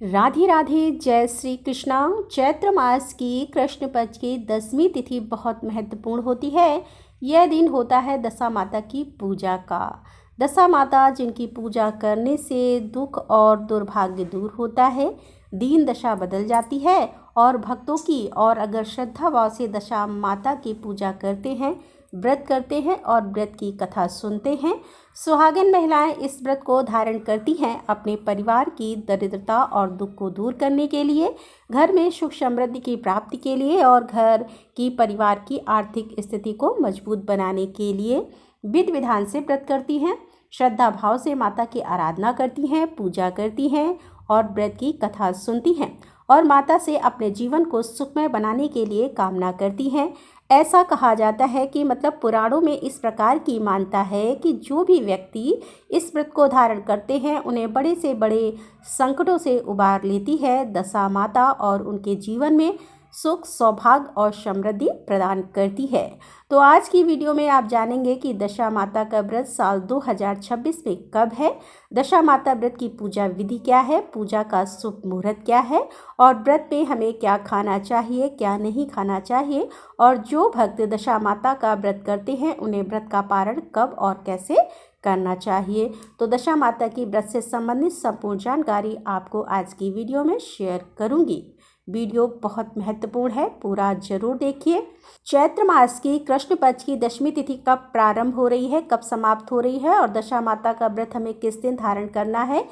राधे राधे, जय श्री कृष्णा। चैत्र मास की कृष्ण पक्ष की 10वीं तिथि बहुत महत्वपूर्ण होती है। यह दिन होता है दशा माता की पूजा का। दशा माता जिनकी पूजा करने से दुख और दुर्भाग्य दूर होता है, दीन दशा बदल जाती है। और भक्तों की और अगर श्रद्धा भाव से दशा माता की पूजा करते हैं, व्रत करते हैं और व्रत की कथा सुनते हैं, सुहागिन महिलाएं इस व्रत को धारण करती हैं अपने परिवार की दरिद्रता और दुख को दूर करने के लिए, घर में सुख समृद्धि की प्राप्ति के लिए और घर की परिवार की आर्थिक स्थिति को मजबूत बनाने के लिए विधि विधान से व्रत करती हैं, श्रद्धा भाव से माता की आराधना करती हैं, पूजा करती हैं और व्रत की कथा सुनती हैं और माता से अपने जीवन को सुखमय बनाने के लिए कामना करती हैं। ऐसा कहा जाता है कि पुराणों में इस प्रकार की मान्यता है कि जो भी व्यक्ति इस व्रत को धारण करते हैं उन्हें बड़े से बड़े संकटों से उबार लेती है दशा माता और उनके जीवन में सुख, सौभाग्य और समृद्धि प्रदान करती है। तो आज की वीडियो में आप जानेंगे कि दशा माता का व्रत साल 2026 में कब है, दशा माता व्रत की पूजा विधि क्या है, पूजा का शुभ मुहूर्त क्या है और व्रत में हमें क्या खाना चाहिए, क्या नहीं खाना चाहिए और जो भक्त दशा माता का व्रत करते हैं उन्हें व्रत का पारण कब और कैसे करना चाहिए। तो दशा माता की व्रत से संबंधित संपूर्ण जानकारी आपको आज की वीडियो में शेयर करूंगी। वीडियो बहुत महत्वपूर्ण है, पूरा जरूर देखिए। चैत्र मास की कृष्ण पक्ष की 10वीं तिथि कब प्रारंभ हो रही है, कब समाप्त हो रही है और दशा माता का व्रत हमें किस दिन धारण करना है।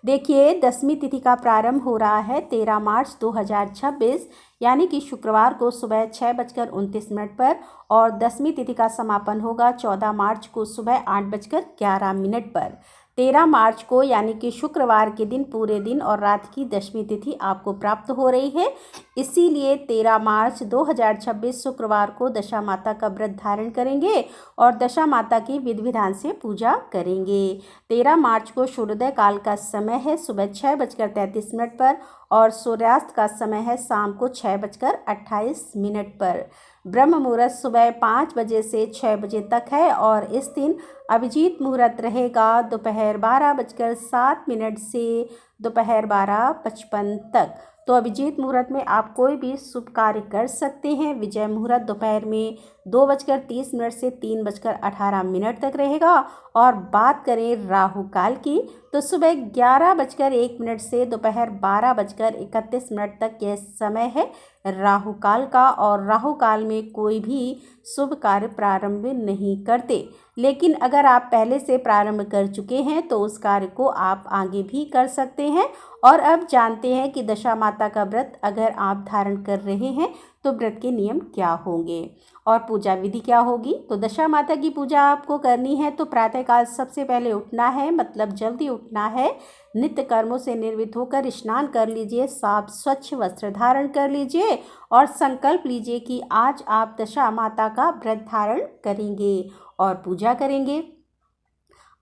देखिए, 10वीं तिथि का प्रारंभ हो रहा है 13 मार्च 2026 यानी कि शुक्रवार को सुबह 6:29 पर और 10वीं तिथि का समापन होगा 14 मार्च को सुबह 8:11 पर। 13 मार्च को यानी कि शुक्रवार के दिन पूरे दिन और रात की 10वीं तिथि आपको प्राप्त हो रही है। इसीलिए 13 मार्च 2026 शुक्रवार को दशा माता का व्रत धारण करेंगे और दशा माता की विधि विधान से पूजा करेंगे। 13 मार्च को सूर्योदय काल का समय है सुबह 6:33 पर और सूर्यास्त का समय है शाम को 6:28 पर। ब्रह्म मुहूर्त सुबह 5 बजे से 6 बजे तक है और इस दिन अभिजीत मुहूर्त रहेगा दोपहर 12:07 से दोपहर 12:55 तक। तो अभिजीत मुहूर्त में आप कोई भी शुभ कार्य कर सकते हैं। विजय मुहूर्त दोपहर में 2:30 से 3:18 तक रहेगा। और बात करें राहु काल की तो सुबह 11:01 से दोपहर 12:31 तक यह समय है राहु काल का और राहु काल में कोई भी शुभ कार्य प्रारंभ नहीं करते। लेकिन अगर आप पहले से प्रारंभ कर चुके हैं तो उस कार्य को आप आगे भी कर सकते हैं। और अब जानते हैं कि दशा माता का व्रत अगर आप धारण कर रहे हैं तो व्रत के नियम क्या होंगे और पूजा विधि क्या होगी। तो दशा माता की पूजा आपको करनी है तो प्रातःकाल सबसे पहले उठना है, जल्दी उठना है। नित्य कर्मों से निर्वृत्त होकर स्नान कर लीजिए, साफ स्वच्छ वस्त्र धारण कर लीजिए और संकल्प लीजिए कि आज आप दशा माता का व्रत धारण करेंगे और पूजा करेंगे।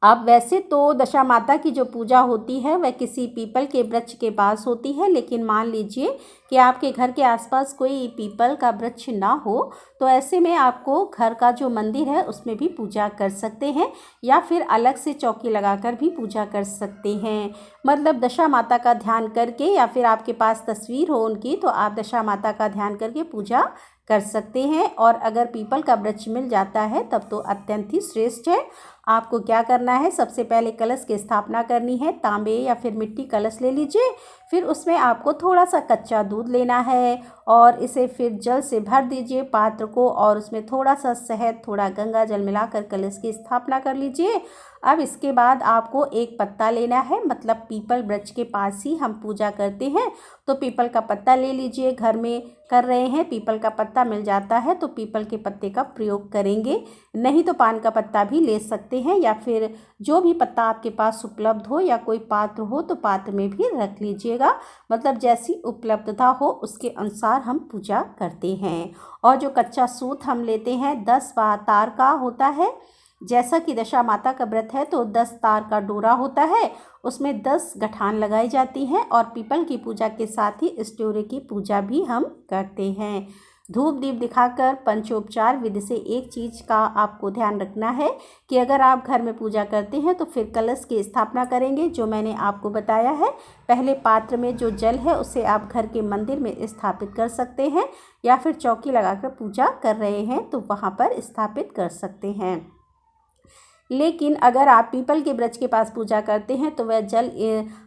अब वैसे तो दशा माता की जो पूजा होती है वह किसी पीपल के वृक्ष के पास होती है, लेकिन मान लीजिए कि आपके घर के आसपास कोई पीपल का वृक्ष ना हो तो ऐसे में आपको घर का जो मंदिर है उसमें भी पूजा कर सकते हैं या फिर अलग से चौकी लगाकर भी पूजा कर सकते हैं। दशा माता का ध्यान करके या फिर आपके पास तस्वीर हो उनकी तो आप दशा माता का ध्यान करके पूजा कर सकते हैं। और अगर पीपल का वृक्ष मिल जाता है तब तो अत्यंत ही श्रेष्ठ है। आपको क्या करना है, सबसे पहले कलश की स्थापना करनी है। तांबे या फिर मिट्टी कलश ले लीजिए, फिर उसमें आपको थोड़ा सा कच्चा दूध लेना है और इसे फिर जल से भर दीजिए पात्र को और उसमें थोड़ा सा शहद, थोड़ा गंगा जल मिलाकर कलश की स्थापना कर लीजिए। अब इसके बाद आपको एक पत्ता लेना है, पीपल वृक्ष के पास ही हम पूजा करते हैं तो पीपल का पत्ता ले लीजिए। घर में कर रहे हैं, पीपल का पत्ता मिल जाता है तो पीपल के पत्ते का प्रयोग करेंगे, नहीं तो पान का पत्ता भी ले सकते हैं या फिर जो भी पत्ता आपके पास उपलब्ध हो या कोई पात्र हो तो पात्र में भी रख लीजिएगा। जैसी उपलब्धता हो उसके अनुसार हम पूजा करते हैं। और जो कच्चा सूत हम लेते हैं 10 तार का होता है। जैसा कि दशा माता का व्रत है तो 10 तार का डोरा होता है, उसमें 10 गठान लगाई जाती हैं और पीपल की पूजा के साथ ही इस डोरे की पूजा भी हम करते हैं। धूप दीप दिखाकर पंचोपचार विधि से एक चीज़ का आपको ध्यान रखना है कि अगर आप घर में पूजा करते हैं तो फिर कलश की स्थापना करेंगे, जो मैंने आपको बताया है। पहले पात्र में जो जल है उसे आप घर के मंदिर में स्थापित कर सकते हैं, या फिर चौकी लगाकर पूजा कर रहे हैं तो वहाँ पर स्थापित कर सकते हैं। लेकिन अगर आप पीपल के वृक्ष के पास पूजा करते हैं तो वह जल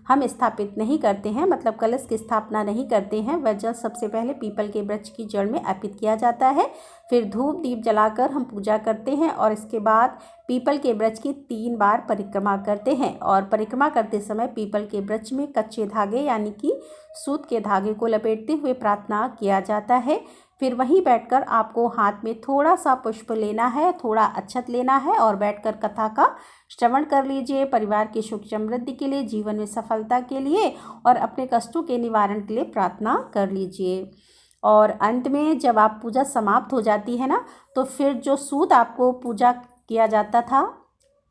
हम स्थापित नहीं करते हैं, मतलब कलश की स्थापना नहीं करते हैं। वह जल सबसे पहले पीपल के वृक्ष की जड़ में अर्पित किया जाता है, फिर धूप दीप जलाकर हम पूजा करते हैं और इसके बाद पीपल के वृक्ष की 3 बार परिक्रमा करते हैं। और परिक्रमा करते समय पीपल के वृक्ष में कच्चे धागे यानी कि सूत के धागे को लपेटते हुए प्रार्थना किया जाता है। फिर वहीं बैठकर आपको हाथ में थोड़ा सा पुष्प लेना है, थोड़ा अक्षत लेना है और बैठकर कथा का श्रवण कर लीजिए। परिवार की सुख समृद्धि के लिए, जीवन में सफलता के लिए और अपने कष्टों के निवारण के लिए प्रार्थना कर लीजिए। और अंत में जब आप पूजा समाप्त हो जाती है ना, तो फिर जो सूत आपको पूजा किया जाता था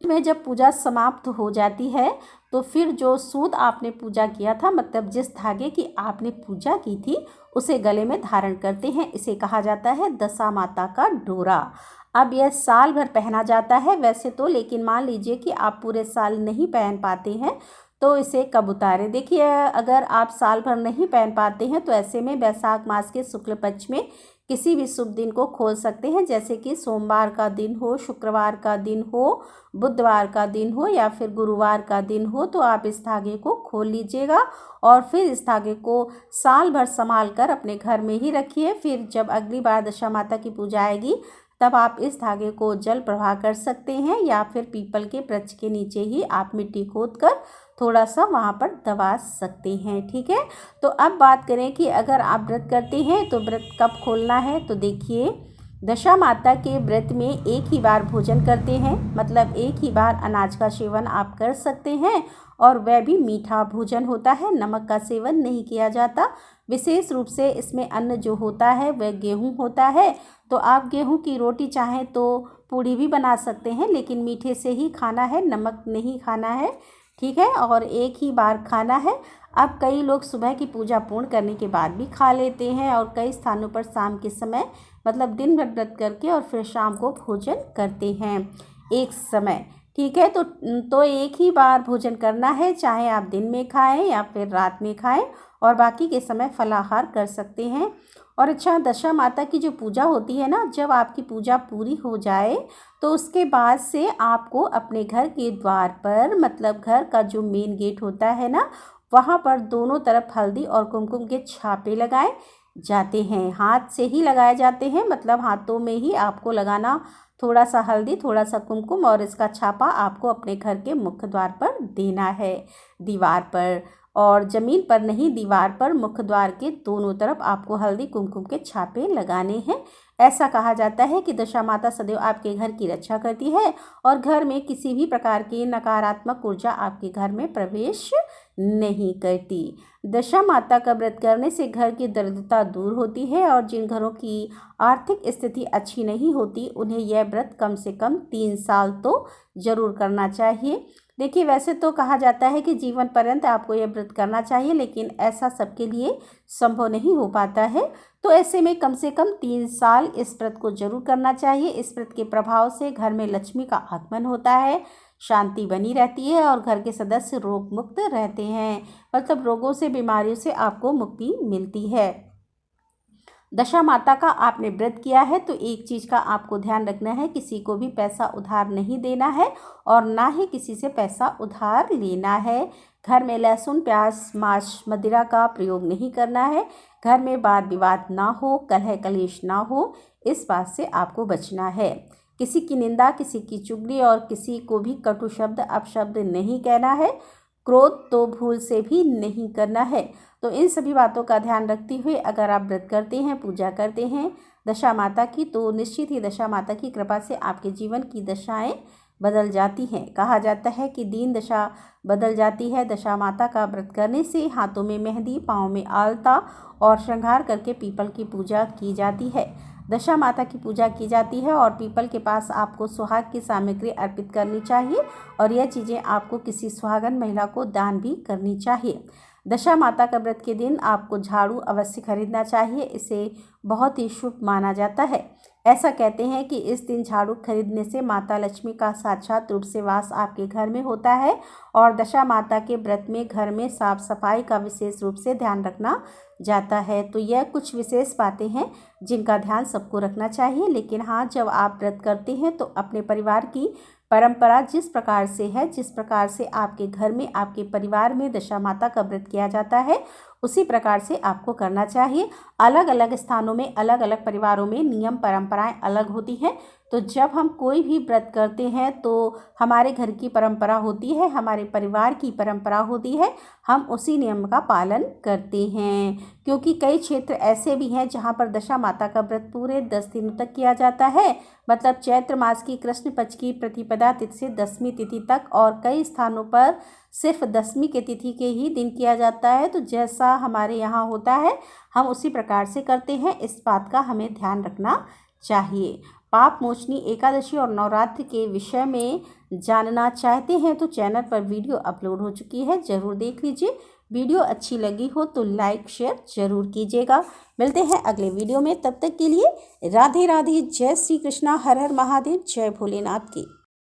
में जब पूजा समाप्त हो जाती है तो फिर जो सूत आपने पूजा किया था, मतलब जिस धागे की आपने पूजा की थी, उसे गले में धारण करते हैं। इसे कहा जाता है दशा माता का डोरा। अब यह साल भर पहना जाता है वैसे तो, लेकिन मान लीजिए कि आप पूरे साल नहीं पहन पाते हैं तो इसे कब उतारें। देखिए, अगर आप साल भर नहीं पहन पाते हैं तो ऐसे में वैशाख मास के शुक्ल पक्ष में किसी भी शुभ दिन को खोल सकते हैं, जैसे कि सोमवार का दिन हो, शुक्रवार का दिन हो, बुधवार का दिन हो या फिर गुरुवार का दिन हो। तो आप इस धागे को खोल लीजिएगा और फिर इस धागे को साल भर संभाल कर अपने घर में ही रखिए। फिर जब अगली बार दशा माता की पूजा आएगी तब आप इस धागे को जल प्रवाह कर सकते हैं, या फिर पीपल के वृक्ष के नीचे ही आप मिट्टी खोद कर थोड़ा सा वहाँ पर दबा सकते हैं। ठीक है, तो अब बात करें कि अगर आप व्रत करते हैं तो व्रत कब खोलना है। तो देखिए, दशा माता के व्रत में एक ही बार भोजन करते हैं, मतलब एक ही बार अनाज का सेवन आप कर सकते हैं और वह भी मीठा भोजन होता है, नमक का सेवन नहीं किया जाता। विशेष रूप से इसमें अन्न जो होता है वह गेहूँ होता है, तो आप गेहूँ की रोटी चाहें तो पूड़ी भी बना सकते हैं, लेकिन मीठे से ही खाना है, नमक नहीं खाना है। ठीक है, और एक ही बार खाना है। अब कई लोग सुबह की पूजा पूर्ण करने के बाद भी खा लेते हैं और कई स्थानों पर शाम के समय, मतलब दिन भर व्रत करके और फिर शाम को भोजन करते हैं एक समय। ठीक है, तो एक ही बार भोजन करना है, चाहे आप दिन में खाएं या फिर रात में खाएं, और बाकी के समय फलाहार कर सकते हैं। और अच्छा, दशा माता की जो पूजा होती है ना, जब आपकी पूजा पूरी हो जाए तो उसके बाद से आपको अपने घर के द्वार पर, मतलब घर का जो मेन गेट होता है ना, वहाँ पर दोनों तरफ हल्दी और कुमकुम के छापे लगाए जाते हैं। हाथ से ही लगाए जाते हैं, मतलब हाथों में ही आपको लगाना, थोड़ा सा हल्दी, थोड़ा सा कुमकुम, और इसका छापा आपको अपने घर के मुख्य द्वार पर देना है, दीवार पर, और ज़मीन पर नहीं, दीवार पर मुख्य द्वार के दोनों तरफ आपको हल्दी कुमकुम के छापे लगाने हैं। ऐसा कहा जाता है कि दशा माता सदैव आपके घर की रक्षा करती है और घर में किसी भी प्रकार की नकारात्मक ऊर्जा आपके घर में प्रवेश नहीं करती। दशा माता का व्रत करने से घर की दरिद्रता दूर होती है, और जिन घरों की आर्थिक स्थिति अच्छी नहीं होती उन्हें यह व्रत कम से कम 3 साल तो ज़रूर करना चाहिए। देखिए, वैसे तो कहा जाता है कि जीवन पर्यंत आपको यह व्रत करना चाहिए, लेकिन ऐसा सबके लिए संभव नहीं हो पाता है। तो ऐसे में कम से कम 3 साल इस व्रत को जरूर करना चाहिए। इस व्रत के प्रभाव से घर में लक्ष्मी का आगमन होता है, शांति बनी रहती है और घर के सदस्य रोग मुक्त रहते हैं, मतलब रोगों से, बीमारियों से आपको मुक्ति मिलती है। दशा माता का आपने व्रत किया है तो एक चीज़ का आपको ध्यान रखना है, किसी को भी पैसा उधार नहीं देना है और ना ही किसी से पैसा उधार लेना है। घर में लहसुन, प्याज, मांस, मदिरा का प्रयोग नहीं करना है। घर में वाद विवाद ना हो, कलह कलेश ना हो, इस बात से आपको बचना है। किसी की निंदा, किसी की चुगली और किसी को भी कटु शब्द, अपशब्द नहीं कहना है। क्रोध तो भूल से भी नहीं करना है। तो इन सभी बातों का ध्यान रखते हुए अगर आप व्रत करते हैं, पूजा करते हैं दशा माता की, तो निश्चित ही दशा माता की कृपा से आपके जीवन की दशाएं बदल जाती हैं। कहा जाता है कि दीन दशा बदल जाती है दशा माता का व्रत करने से। हाथों में मेहंदी, पाँव में आलता और श्रृंगार करके पीपल की पूजा की जाती है। दशा माता की पूजा की जाती है और पीपल के पास आपको सुहाग की सामग्री अर्पित करनी चाहिए और यह चीज़ें आपको किसी सुहागन महिला को दान भी करनी चाहिए। दशा माता का व्रत के दिन आपको झाड़ू अवश्य खरीदना चाहिए, इसे बहुत ही शुभ माना जाता है। ऐसा कहते हैं कि इस दिन झाड़ू खरीदने से माता लक्ष्मी का साक्षात रूप से वास आपके घर में होता है और दशा माता के व्रत में घर में साफ सफाई का विशेष रूप से ध्यान रखना जाता है। तो यह कुछ विशेष बातें हैं जिनका ध्यान सबको रखना चाहिए। लेकिन हाँ, जब आप व्रत करते हैं तो अपने परिवार की परंपरा जिस प्रकार से है, जिस प्रकार से आपके घर में, आपके परिवार में दशा माता का व्रत किया जाता है, उसी प्रकार से आपको करना चाहिए। अलग अलग स्थानों में, अलग अलग परिवारों में नियम परंपराएं अलग होती हैं। तो जब हम कोई भी व्रत करते हैं तो हमारे घर की परंपरा होती है, हमारे परिवार की परंपरा होती है, हम उसी नियम का पालन करते हैं। क्योंकि कई क्षेत्र ऐसे भी हैं जहाँ पर दशा माता का व्रत पूरे 10 दिनों तक किया जाता है, मतलब चैत्र मास की कृष्ण पक्ष की प्रतिपदा तिथि से दसवीं तिथि तक, और कई स्थानों पर सिर्फ दसवीं के तिथि के ही दिन किया जाता है। तो जैसा हमारे यहाँ होता है हम उसी प्रकार से करते हैं, इस बात का हमें ध्यान रखना चाहिए। पाप मोचनी एकादशी और नवरात्र के विषय में जानना चाहते हैं तो चैनल पर वीडियो अपलोड हो चुकी है, ज़रूर देख लीजिए। वीडियो अच्छी लगी हो तो लाइक शेयर ज़रूर कीजिएगा। मिलते हैं अगले वीडियो में, तब तक के लिए राधे राधे। जय श्री कृष्णा, हर हर महादेव, जय भोलेनाथ की।